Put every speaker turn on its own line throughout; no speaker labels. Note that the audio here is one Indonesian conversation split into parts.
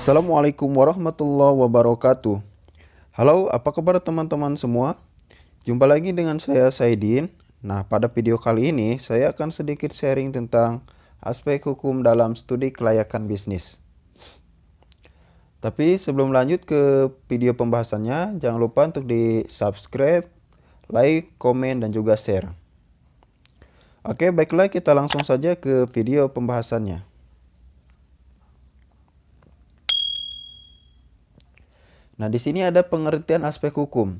Assalamualaikum warahmatullahi wabarakatuh. Halo, apa kabar teman-teman semua? Jumpa lagi dengan saya Saidin. Nah, pada video kali ini saya akan sedikit sharing tentang aspek hukum dalam studi kelayakan bisnis. Tapi sebelum lanjut ke video pembahasannya, jangan lupa untuk di-subscribe, like, komen, dan juga share. Oke, baiklah kita langsung saja ke video pembahasannya. Nah, di sini ada pengertian aspek hukum.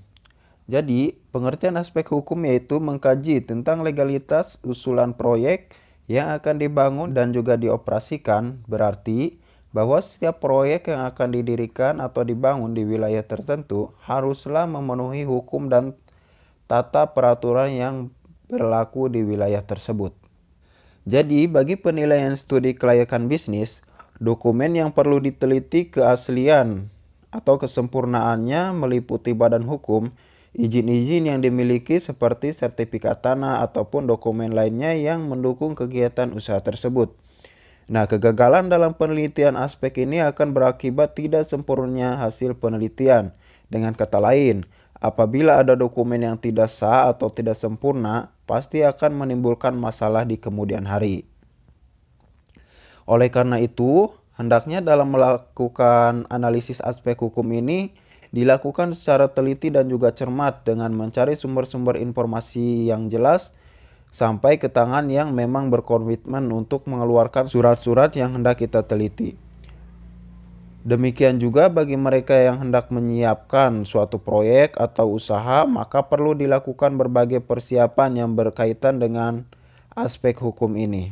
Jadi, pengertian aspek hukum yaitu mengkaji tentang legalitas usulan proyek yang akan dibangun dan juga dioperasikan, berarti bahwa setiap proyek yang akan didirikan atau dibangun di wilayah tertentu haruslah memenuhi hukum dan tata peraturan yang berlaku di wilayah tersebut. Jadi, bagi penilaian studi kelayakan bisnis, dokumen yang perlu diteliti keaslian atau kesempurnaannya meliputi badan hukum, izin-izin yang dimiliki seperti sertifikat tanah ataupun dokumen lainnya yang mendukung kegiatan usaha tersebut. Nah, kegagalan dalam penelitian aspek ini akan berakibat tidak sempurnanya hasil penelitian. Dengan kata lain, apabila ada dokumen yang tidak sah atau tidak sempurna, pasti akan menimbulkan masalah di kemudian hari. Oleh karena itu, hendaknya dalam melakukan analisis aspek hukum ini dilakukan secara teliti dan juga cermat dengan mencari sumber-sumber informasi yang jelas sampai ke tangan yang memang berkomitmen untuk mengeluarkan surat-surat yang hendak kita teliti. Demikian juga bagi mereka yang hendak menyiapkan suatu proyek atau usaha, maka perlu dilakukan berbagai persiapan yang berkaitan dengan aspek hukum ini.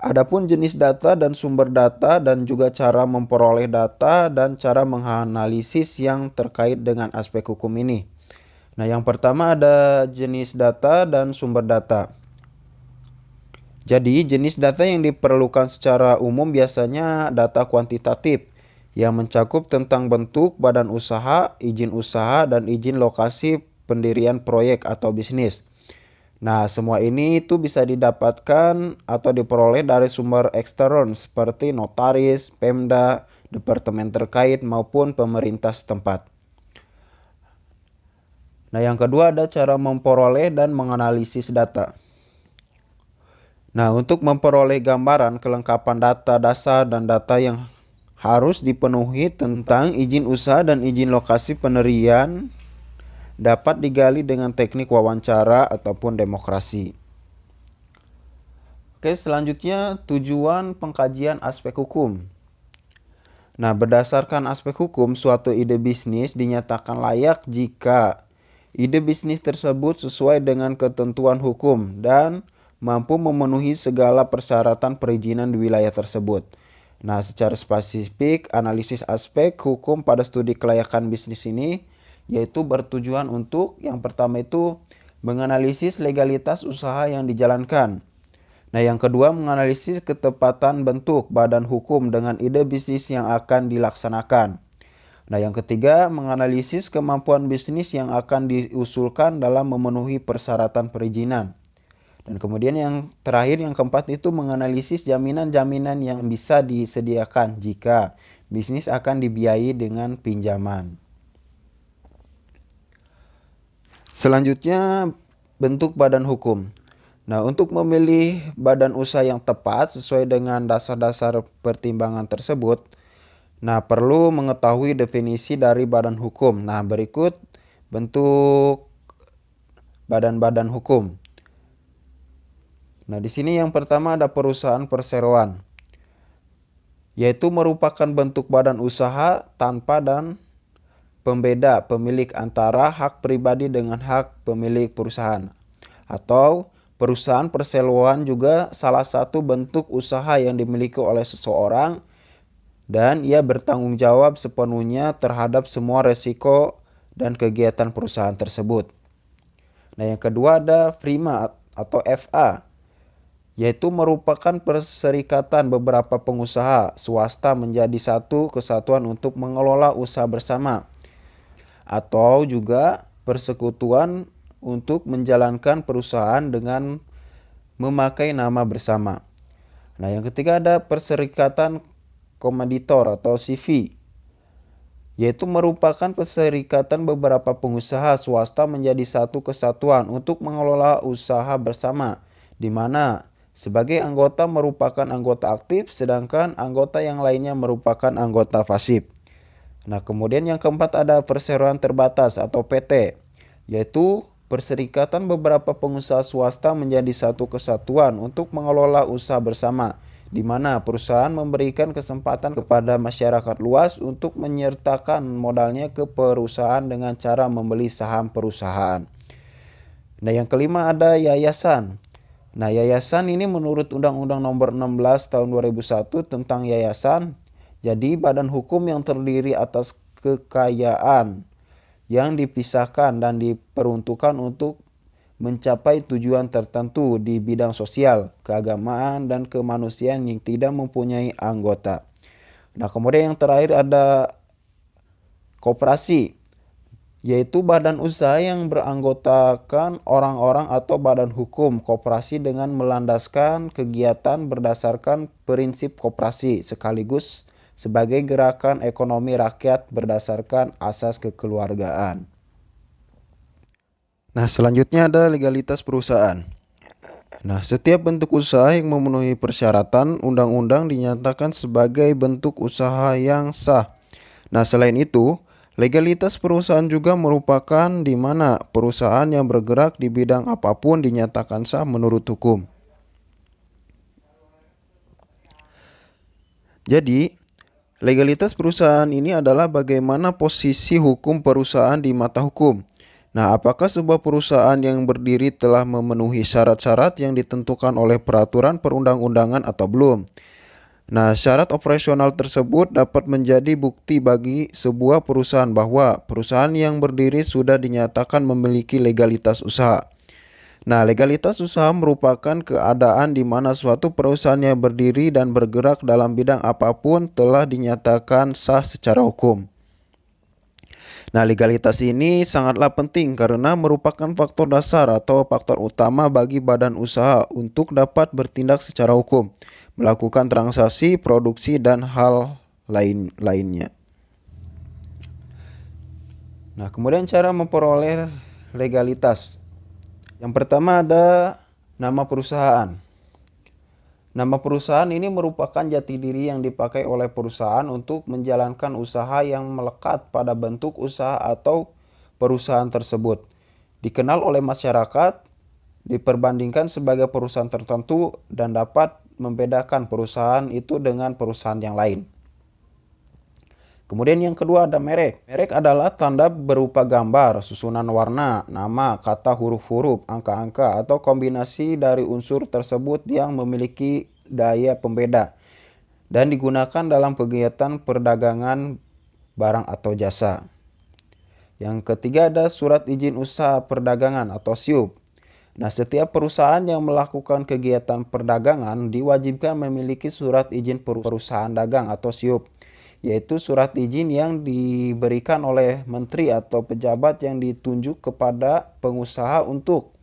Adapun jenis data dan sumber data dan juga cara memperoleh data dan cara menganalisis yang terkait dengan aspek hukum ini. Nah, yang pertama ada jenis data dan sumber data. Jadi, jenis data yang diperlukan secara umum biasanya data kuantitatif yang mencakup tentang bentuk badan usaha, dan izin lokasi pendirian proyek atau bisnis. Nah, semua ini itu bisa didapatkan atau diperoleh dari sumber ekstern seperti notaris, Pemda, departemen terkait maupun pemerintah setempat. Nah, yang kedua ada cara memperoleh dan menganalisis data. Nah, untuk memperoleh gambaran kelengkapan data dasar dan data yang harus dipenuhi tentang izin usaha dan izin lokasi pendirian dapat digali dengan teknik wawancara ataupun demokrasi. Oke, selanjutnya tujuan pengkajian aspek hukum. Nah, berdasarkan aspek hukum, suatu ide bisnis dinyatakan layak jika ide bisnis tersebut sesuai dengan ketentuan hukum dan mampu memenuhi segala persyaratan perizinan di wilayah tersebut. Nah, secara spesifik, analisis aspek hukum pada studi kelayakan bisnis ini yaitu bertujuan untuk yang pertama itu menganalisis legalitas usaha yang dijalankan. Nah, yang kedua menganalisis ketepatan bentuk badan hukum dengan ide bisnis yang akan dilaksanakan. Nah, yang ketiga menganalisis kemampuan bisnis yang akan diusulkan dalam memenuhi persyaratan perizinan. Dan kemudian yang terakhir yang keempat itu menganalisis jaminan-jaminan yang bisa disediakan jika bisnis akan dibiayai dengan pinjaman. Selanjutnya, bentuk badan hukum. Nah, untuk memilih badan usaha yang tepat sesuai dengan dasar-dasar pertimbangan tersebut, nah perlu mengetahui definisi dari badan hukum. Nah, berikut bentuk badan-badan hukum. Nah, di sini yang pertama ada perusahaan perseroan, yaitu merupakan bentuk badan usaha tanpa dan pembeda pemilik antara hak pribadi dengan hak pemilik perusahaan. Atau perusahaan perseroan juga salah satu bentuk usaha yang dimiliki oleh seseorang dan ia bertanggung jawab sepenuhnya terhadap semua resiko dan kegiatan perusahaan tersebut. Nah, yang kedua ada FRIMA atau FA, yaitu merupakan perserikatan beberapa pengusaha swasta menjadi satu kesatuan untuk mengelola usaha bersama, atau juga persekutuan untuk menjalankan perusahaan dengan memakai nama bersama. Nah, yang ketiga ada perserikatan komeditor atau CV, yaitu merupakan perserikatan beberapa pengusaha swasta menjadi satu kesatuan untuk mengelola usaha bersama, di mana sebagai anggota merupakan anggota aktif, sedangkan anggota yang lainnya merupakan anggota pasif. Nah, kemudian yang keempat ada perseroan terbatas atau PT, yaitu perserikatan beberapa pengusaha swasta menjadi satu kesatuan untuk mengelola usaha bersama, di mana perusahaan memberikan kesempatan kepada masyarakat luas untuk menyertakan modalnya ke perusahaan dengan cara membeli saham perusahaan. Nah, yang kelima ada yayasan. Nah, yayasan ini menurut Undang-Undang Nomor 16 Tahun 2001 tentang yayasan, jadi badan hukum yang terdiri atas kekayaan yang dipisahkan dan diperuntukkan untuk mencapai tujuan tertentu di bidang sosial, keagamaan, dan kemanusiaan yang tidak mempunyai anggota. Nah, kemudian yang terakhir ada koperasi, yaitu badan usaha yang beranggotakan orang-orang atau badan hukum koperasi dengan melandaskan kegiatan berdasarkan prinsip koperasi sekaligus sebagai gerakan ekonomi rakyat berdasarkan asas kekeluargaan. Nah, selanjutnya ada legalitas perusahaan. Nah, setiap bentuk usaha yang memenuhi persyaratan undang-undang dinyatakan sebagai bentuk usaha yang sah. Nah, selain itu, legalitas perusahaan juga merupakan di mana perusahaan yang bergerak di bidang apapun dinyatakan sah menurut hukum. Jadi, legalitas perusahaan ini adalah bagaimana posisi hukum perusahaan di mata hukum. Nah, apakah sebuah perusahaan yang berdiri telah memenuhi syarat-syarat yang ditentukan oleh peraturan perundang-undangan atau belum? Nah, syarat operasional tersebut dapat menjadi bukti bagi sebuah perusahaan bahwa perusahaan yang berdiri sudah dinyatakan memiliki legalitas usaha. Nah, legalitas usaha merupakan keadaan di mana suatu perusahaan yang berdiri dan bergerak dalam bidang apapun telah dinyatakan sah secara hukum. Nah, legalitas ini sangatlah penting karena merupakan faktor dasar atau faktor utama bagi badan usaha untuk dapat bertindak secara hukum, melakukan transaksi, produksi, dan hal lainnya. Nah, kemudian cara memperoleh legalitas. Yang pertama ada nama perusahaan. Nama perusahaan ini merupakan jati diri yang dipakai oleh perusahaan untuk menjalankan usaha yang melekat pada bentuk usaha atau perusahaan tersebut. Dikenal oleh masyarakat, diperbandingkan sebagai perusahaan tertentu, dan dapat membedakan perusahaan itu dengan perusahaan yang lain. Kemudian yang kedua ada merek. Merek adalah tanda berupa gambar, susunan warna, nama, kata huruf-huruf, angka-angka, atau kombinasi dari unsur tersebut yang memiliki daya pembeda dan digunakan dalam kegiatan perdagangan barang atau jasa. Yang ketiga ada surat izin usaha perdagangan atau SIUP. Nah, setiap perusahaan yang melakukan kegiatan perdagangan diwajibkan memiliki surat izin perusahaan dagang atau SIUP, yaitu surat izin yang diberikan oleh menteri atau pejabat yang ditunjuk kepada pengusaha untuk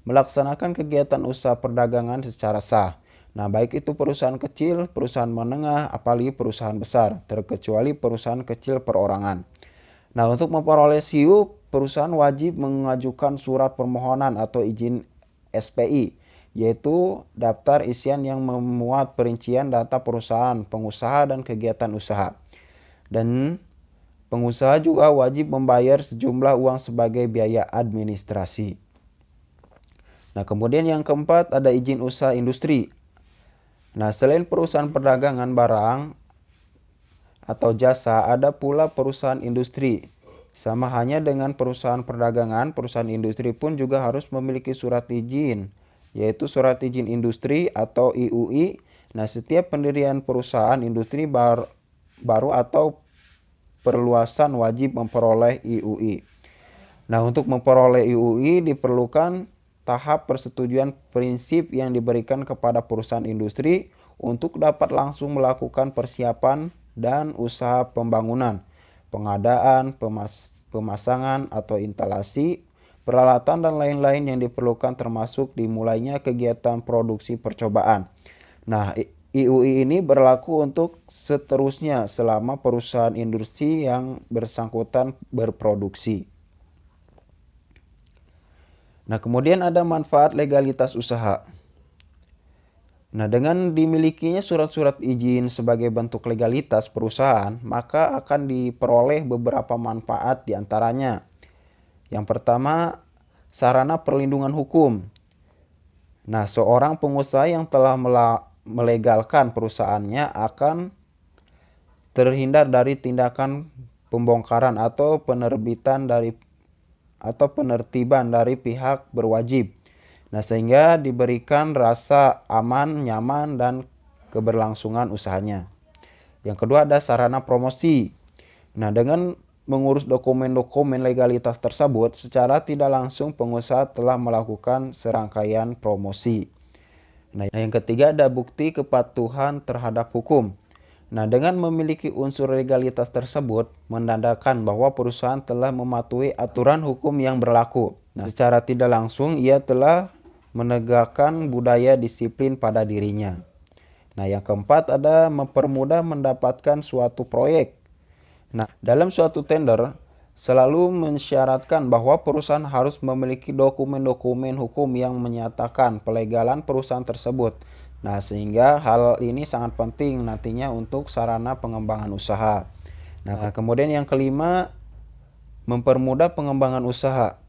melaksanakan kegiatan usaha perdagangan secara sah. Nah, baik itu perusahaan kecil, perusahaan menengah, apalagi perusahaan besar, terkecuali perusahaan kecil perorangan. Nah, untuk memperoleh SIUP, perusahaan wajib mengajukan surat permohonan atau izin SPI, yaitu daftar isian yang memuat perincian data perusahaan, pengusaha, dan kegiatan usaha. Dan pengusaha juga wajib membayar sejumlah uang sebagai biaya administrasi. Nah, kemudian yang keempat ada izin usaha industri. Nah, selain perusahaan perdagangan barang atau jasa, ada pula perusahaan industri. Sama hanya dengan perusahaan perdagangan, perusahaan industri pun juga harus memiliki surat izin, yaitu surat izin industri atau IUI. Nah, setiap pendirian perusahaan industri baru atau perluasan wajib memperoleh IUI. Nah, untuk memperoleh IUI diperlukan tahap persetujuan prinsip yang diberikan kepada perusahaan industri untuk dapat langsung melakukan persiapan dan usaha pembangunan, pengadaan, pemasangan atau instalasi, peralatan dan lain-lain yang diperlukan termasuk dimulainya kegiatan produksi percobaan. Nah, IUI ini berlaku untuk seterusnya selama perusahaan industri yang bersangkutan berproduksi. Nah, kemudian ada manfaat legalitas usaha. Nah, dengan dimilikinya surat-surat izin sebagai bentuk legalitas perusahaan, maka akan diperoleh beberapa manfaat diantaranya. Yang pertama, sarana perlindungan hukum. Nah, seorang pengusaha yang telah melegalkan perusahaannya akan terhindar dari tindakan pembongkaran atau penertiban dari pihak berwajib. Nah, sehingga diberikan rasa aman, nyaman, dan keberlangsungan usahanya. Yang kedua ada sarana promosi. Nah, dengan mengurus dokumen-dokumen legalitas tersebut, secara tidak langsung pengusaha telah melakukan serangkaian promosi. Nah, yang ketiga ada bukti kepatuhan terhadap hukum. Nah, dengan memiliki unsur legalitas tersebut, menandakan bahwa perusahaan telah mematuhi aturan hukum yang berlaku. Nah, secara tidak langsung ia telah menegakkan budaya disiplin pada dirinya. Nah, yang keempat ada mempermudah mendapatkan suatu proyek. Nah, dalam suatu tender selalu mensyaratkan bahwa perusahaan harus memiliki dokumen-dokumen hukum yang menyatakan pelegalan perusahaan tersebut. Nah, sehingga hal ini sangat penting nantinya untuk sarana pengembangan usaha. Nah, kemudian yang kelima, mempermudah pengembangan usaha.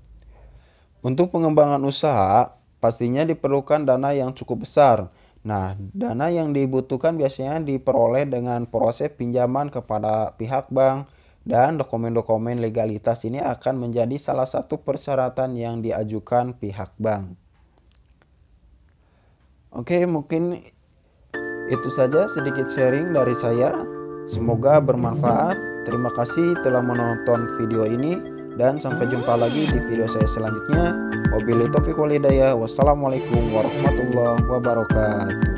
Untuk pengembangan usaha, pastinya diperlukan dana yang cukup besar. Nah, dana yang dibutuhkan biasanya diperoleh dengan proses pinjaman kepada pihak bank, dan dokumen-dokumen legalitas ini akan menjadi salah satu persyaratan yang diajukan pihak bank. Oke, mungkin itu saja sedikit sharing dari saya. Semoga bermanfaat. Terima kasih telah menonton video ini, dan sampai jumpa lagi di video saya selanjutnya. Wabillahi taufiq wal hidayah. Wassalamualaikum warahmatullahi wabarakatuh.